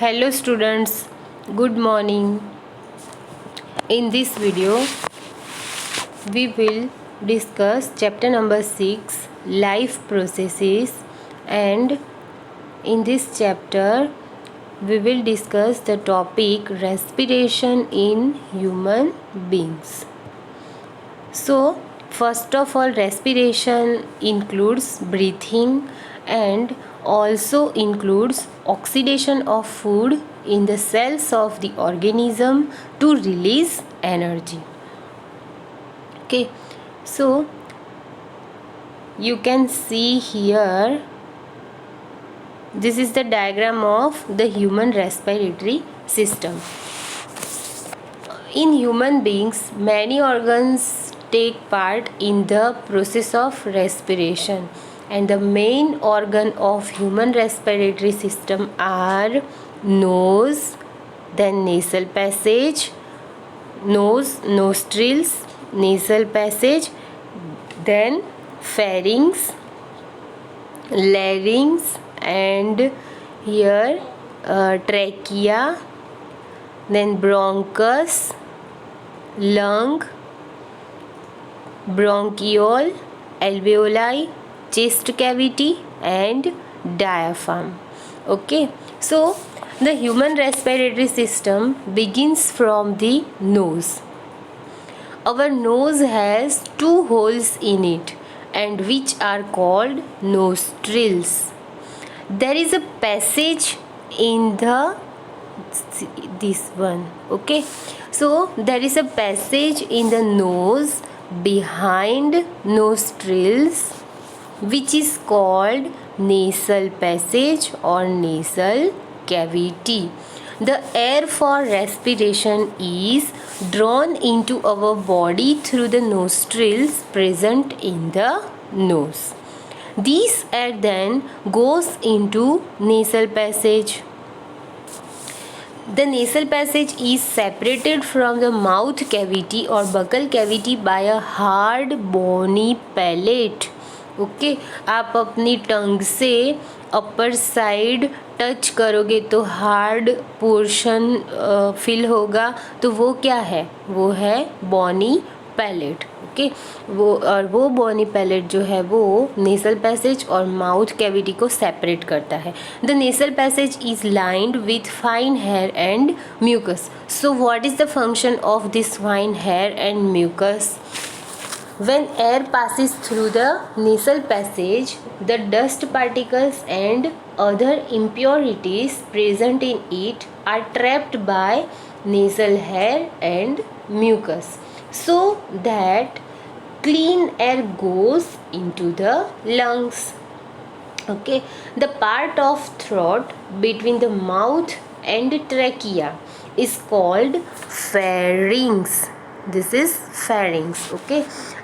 Hello students, good morning. In this video we will discuss chapter number 6, life processes, and in this chapter we will discuss the topic respiration in human beings. So first of all, respiration includes breathing and also includes oxidation of food in the cells of the organism to release energy. Okay, so you can see here, this is the diagram of the human respiratory system. In human beings, many organs take part in the process of respiration, and the main organ of human respiratory system are nose, then nasal passage, nostrils, nasal passage, then pharynx, larynx, and here trachea, then bronchus, lung, bronchiole, alveoli, chest cavity, and diaphragm. Okay, so the human respiratory system begins from the nose. Our nose has two holes in it, and which are called nostrils. There is a passage in this one. Okay, so there is a passage in the nose behind nostrils, which is called nasal passage or nasal cavity. The air for respiration is drawn into our body through the nostrils present in the nose. This air then goes into nasal passage. The nasal passage is separated from the mouth cavity or buccal cavity by a hard bony palate. Okay, आप अपनी टंग से upper side touch करोगे तो hard portion fill होगा, तो वो क्या है? वो है बॉनी पैलेट. ओके, वो बॉनी पैलेट जो है वो नेसल पैसेज और माउथ कैविटी को सेपरेट करता है. The nasal passage is lined with fine hair and mucus. So what is the function of this fine hair and mucus? When air passes through the nasal passage, the dust particles and other impurities present in it are trapped by nasal hair and mucus, so that clean air goes into the lungs. Okay, the part of throat between the mouth and trachea is called pharynx. This is pharynx. Okay,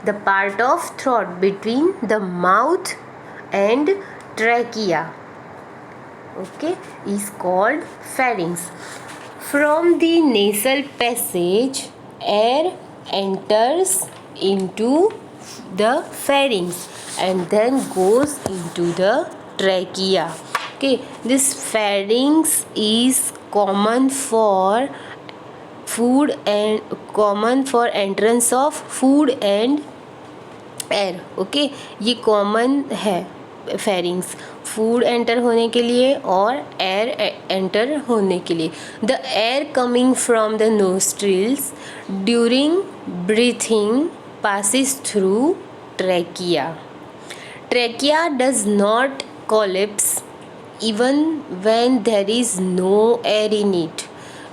the part of throat between the mouth and trachea, okay, is called pharynx. From the nasal passage, air enters into the pharynx and then goes into the trachea. Okay, this pharynx is common for food and common for entrance of food and air. Okay, ये common है pharynx food enter होने के लिए और air enter होने के लिए. The air coming from the nostrils during breathing passes through trachea. Trachea does not collapse even when there is no air in it.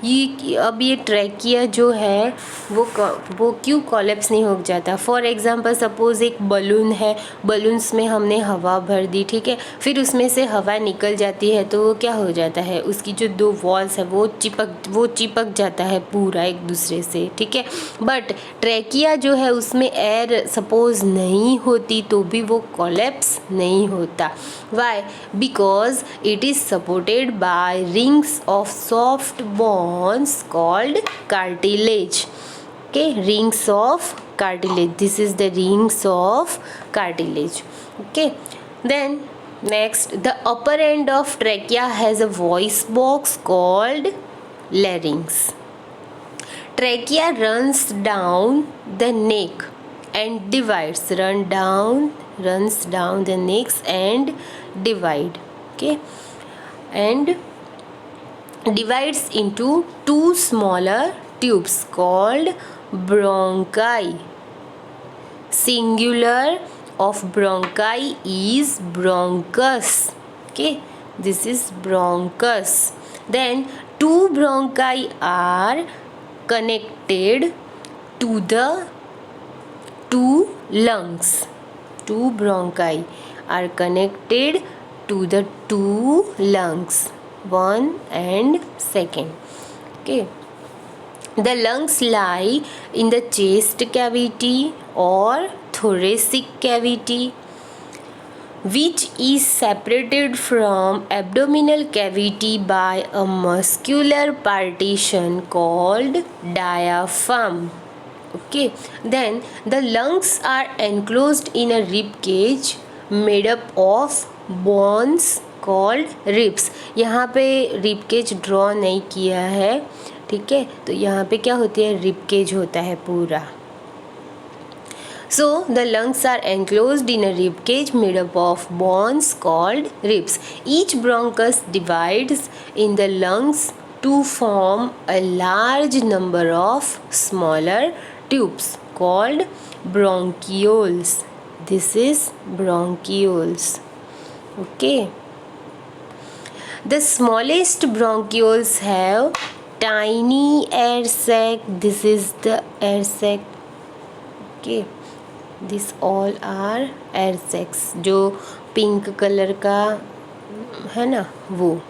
अब ये ट्रैकिया जो है वो क्यों कॉलेप्स नहीं हो जाता? फॉर एग्जांपल सपोज़ एक बलून है, बलून्स में हमने हवा भर दी, ठीक है, फिर उसमें से हवा निकल जाती है तो वो क्या हो जाता है? उसकी जो दो वॉल्स है वो चिपक जाता है पूरा एक दूसरे से, ठीक है. बट ट्रैकिया जो है उसमें एयर सपोज़ नहीं होती तो भी वो कॉलेप्स नहीं होता. Why? Because it is supported by rings of soft bones called cartilage. Okay, rings of cartilage. This is the rings of cartilage. Okay, then Next, the upper end of trachea has a voice box called larynx. Trachea runs down the neck and divides. Runs down the neck and divide. Okay, and divides into two smaller tubes called bronchi. Singular of bronchi is bronchus. Okay, this is bronchus. Then two bronchi are connected to the two lungs. Two bronchi are connected to the two lungs, one and second. Okay, the lungs lie in the chest cavity or thoracic cavity, which is separated from abdominal cavity by a muscular partition called diaphragm. Okay, then the lungs are enclosed in a rib cage made up of bones called ribs. यहाँ पे rib cage draw नहीं किया है, ठीक है, तो यहाँ पे क्या होती है, रिब केज होता है पूरा. So the lungs are enclosed in a rib cage made up of bones called ribs. Each bronchus divides in the lungs to form a large number of smaller tubes called bronchioles. This is bronchioles. Okay. The smallest bronchioles have tiny air sac. This is the air sac. Okay. These all are air sacs. जो pink colour का है ना वो.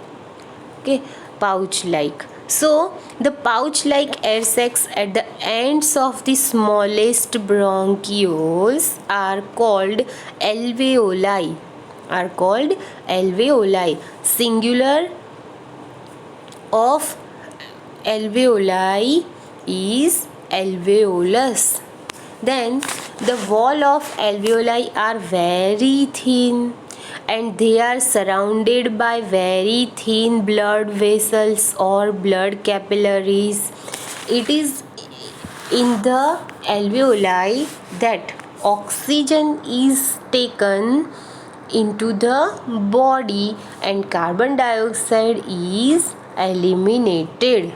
Okay, pouch like. So the pouch like air sacs at the ends of the smallest bronchioles are called alveoli. Singular of alveoli is alveolus. Then the wall of alveoli are very thin and they are surrounded by very thin blood vessels or blood capillaries. It is in the alveoli that oxygen is taken into the body and carbon dioxide is eliminated.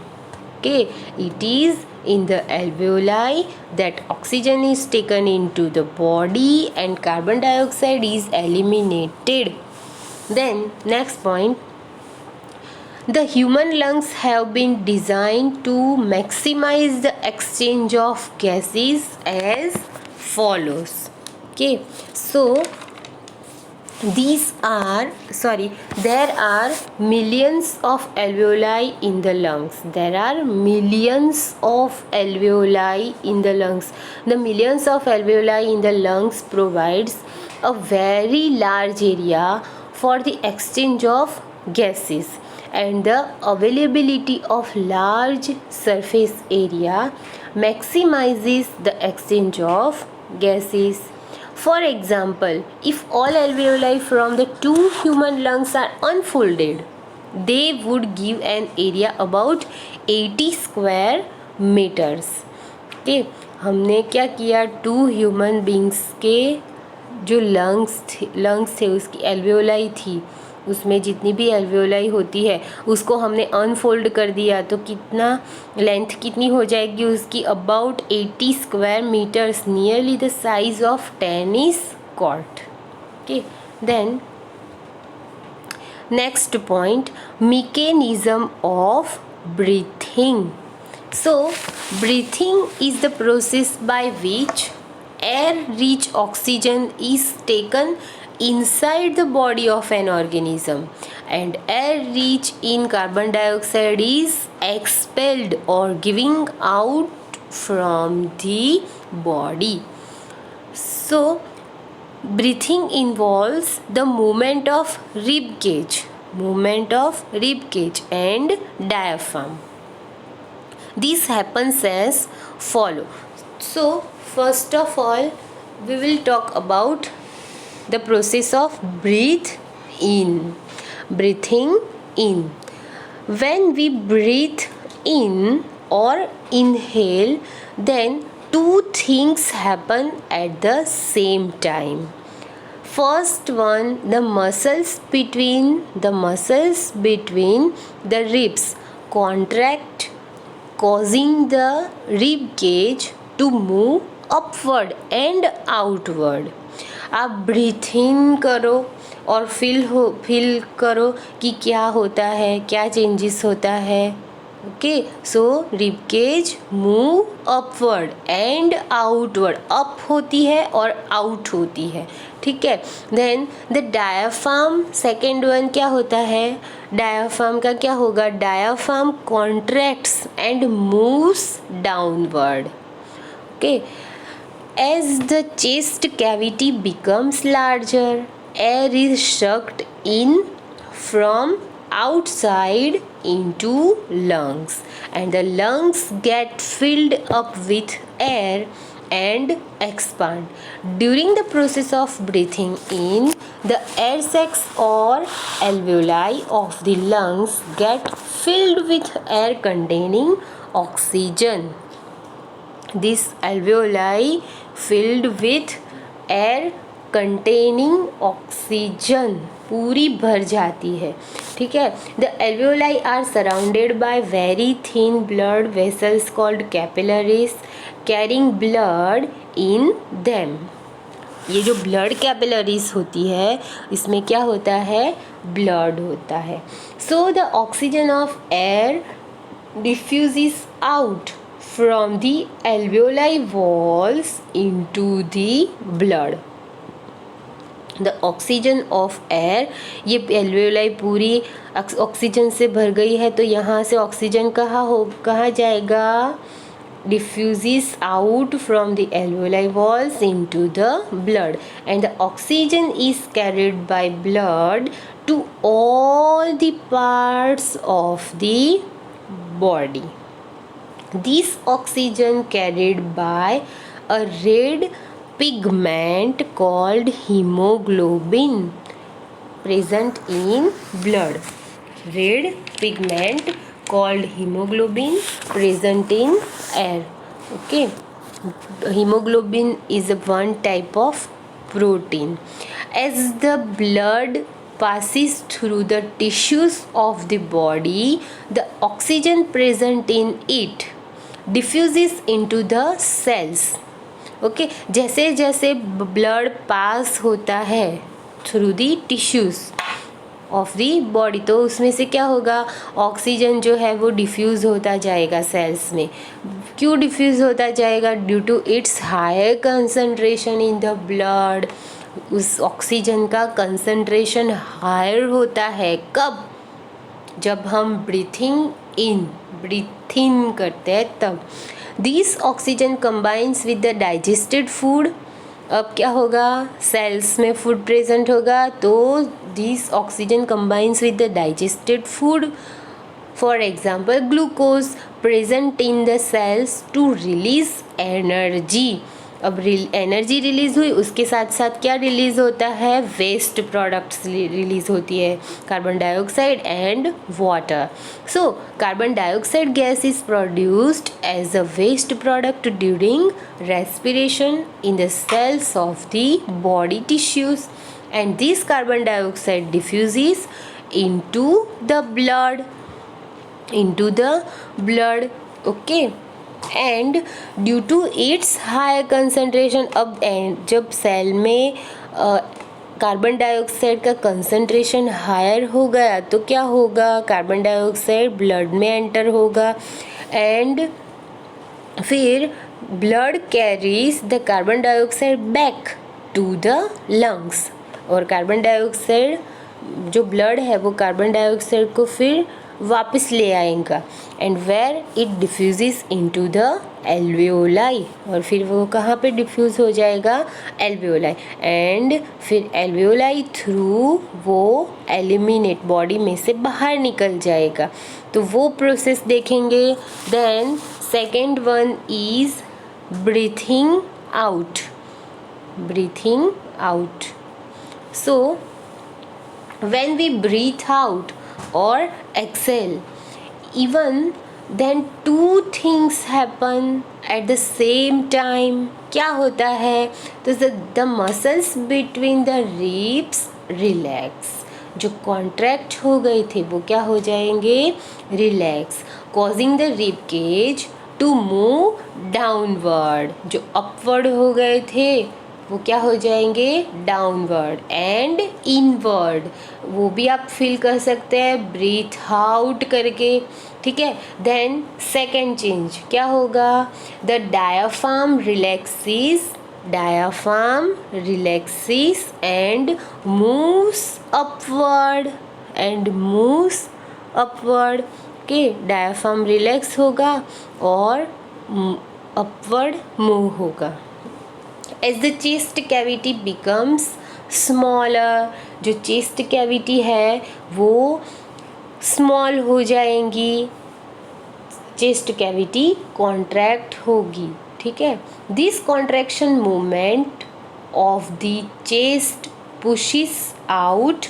Okay, it is in the alveoli that oxygen is taken into the body and carbon dioxide is eliminated. Then next point, the human lungs have been designed to maximize the exchange of gases as follows. Okay, so there are millions of alveoli in the lungs. The millions of alveoli in the lungs provides a very large area for the exchange of gases, and the availability of large surface area maximizes the exchange of gases. For example, if all alveoli from the two human lungs are unfolded, they would give an area about 80 square meters. Okay, हमने क्या किया, to human beings के जो lungs थे उसकी alveoli थी, उसमें जितनी भी एल्वेओलाई होती है उसको हमने अनफोल्ड कर दिया, तो कितना लेंथ कितनी हो जाएगी उसकी, about 80 square metres, nearly the size of tennis court. Okay, then next point, mechanism of breathing. So breathing is the process by which air-rich oxygen is taken inside the body of an organism and air-rich in carbon dioxide is expelled or giving out from the body. So breathing involves the movement of rib cage and diaphragm. This happens as follow. So first of all we will talk about the process of breathe in. Breathing in. When we breathe in or inhale, then two things happen at the same time. First one, the muscles between the ribs contract, causing the rib cage to move upward and outward. आप breathe इन करो और feel करो कि क्या होता है, क्या changes होता है. Okay, so rib cage move upward and outward. Up होती है और आउट होती है. ठीक है. Then the diaphragm, second one क्या होता है, डायाफ्राम का क्या होगा, diaphragm contracts and moves downward. Okay. As the chest cavity becomes larger, air is sucked in from outside into lungs, and the lungs get filled up with air and expand. During the process of breathing in, the air sacs or alveoli of the lungs get filled with air containing oxygen. This alveoli filled with air containing oxygen पूरी भर जाती है. ठीक है. The alveoli are surrounded by very thin blood vessels called capillaries carrying blood in them. ये जो blood capillaries होती है इसमें क्या होता है, ब्लड होता है. So the oxygen of air diffuses out from the alveoli walls into the blood. The oxygen of air, ये alveoli पूरी ऑक्सीजन से भर गई है तो यहाँ से ऑक्सीजन कहाँ जाएगा, diffuses out from the alveoli walls into the blood, and the oxygen is carried by blood to all the parts of the body. This oxygen carried by a red pigment called hemoglobin present in blood. Red pigment called hemoglobin present in air. Okay. Hemoglobin is one type of protein. As the blood passes through the tissues of the body, the oxygen present in it diffuses into the cells. Okay. जैसे जैसे blood pass होता है through the tissues of the body तो उसमें से क्या होगा, oxygen जो है वो डिफ्यूज़ होता जाएगा सेल्स में. क्यों डिफ्यूज़ होता जाएगा, due to its higher concentration in the blood. उस ऑक्सीजन का कंसंट्रेशन हायर होता है कब, जब हम ब्रीथिंग इन करते हैं तब. This oxygen combines with the digested food. अब क्या होगा, सेल्स में फूड प्रेजेंट होगा तो this oxygen combines with the digested food. For example glucose present in the cells to release energy. अब एनर्जी रिलीज़ हुई, उसके साथ साथ क्या रिलीज़ होता है, वेस्ट प्रोडक्ट्स रिलीज़ होती है, carbon dioxide and water. So carbon dioxide gas is produced as a waste product during respiration in the cells of the body tissues, and this carbon dioxide diffuses into the blood. Okay. And due to its high concentration, अब जब cell में carbon dioxide का concentration higher हो गया तो क्या होगा, carbon dioxide blood में एंटर होगा एंड फिर blood carries the carbon dioxide back to the lungs. और कार्बन डाइऑक्साइड जो ब्लड है वो कार्बन डाइऑक्साइड को फिर वापस ले आएगा and where it diffuses into the alveoli. और फिर वो कहाँ पे डिफ्यूज़ हो जाएगा, एल्वियोलाई. एंड फिर एल्वियोलाई थ्रू वो एलिमिनेट बॉडी में से बाहर निकल जाएगा. तो वो प्रोसेस देखेंगे. Then second one is breathing out. So when we breathe out or exhale, even then two things happen at the same time. क्या होता है? तो the muscles between the ribs relax. जो कॉन्ट्रैक्ट हो गए थे वो क्या हो जाएंगे? Relax, causing the rib cage to move downward. जो अपवर्ड हो गए थे वो क्या हो जाएंगे? डाउनवर्ड. एंड इनवर्ड, वो भी आप फील कर सकते हैं ब्रीथ आउट करके. ठीक है. देन सेकेंड चेंज क्या होगा? The diaphragm relaxes, diaphragm relaxes and moves upward, and moves upward. के डायाफ्राम रिलैक्स होगा और अपवर्ड मूव होगा. As the chest cavity becomes smaller, जो चेस्ट कैविटी है वो स्मॉल हो जाएंगी, चेस्ट कैविटी कॉन्ट्रैक्ट होगी. ठीक है. This contraction movement of the chest pushes out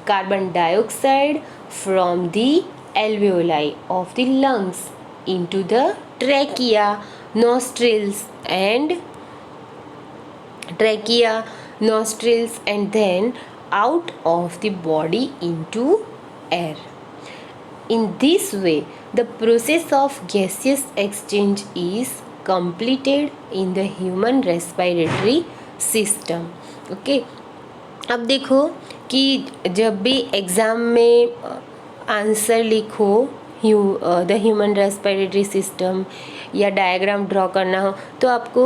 carbon dioxide from the alveoli of the lungs into the trachea, nostrils and then out of the body into air. In this way, the process of gaseous exchange is completed in the human respiratory system. Okay. अब देखो कि जब भी exam में answer लिखो the human respiratory system या diagram draw करना हो तो आपको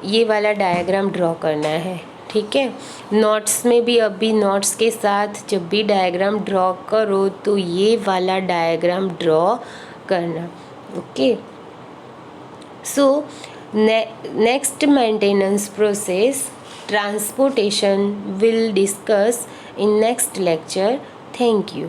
ये वाला डायग्राम ड्रॉ करना है. ठीक है. नोट्स में भी अभी नोट्स के साथ जब भी डायग्राम ड्रॉ करो तो ये वाला डायग्राम ड्रॉ करना. Okay. So next maintenance process transportation will discuss in next lecture. Thank you.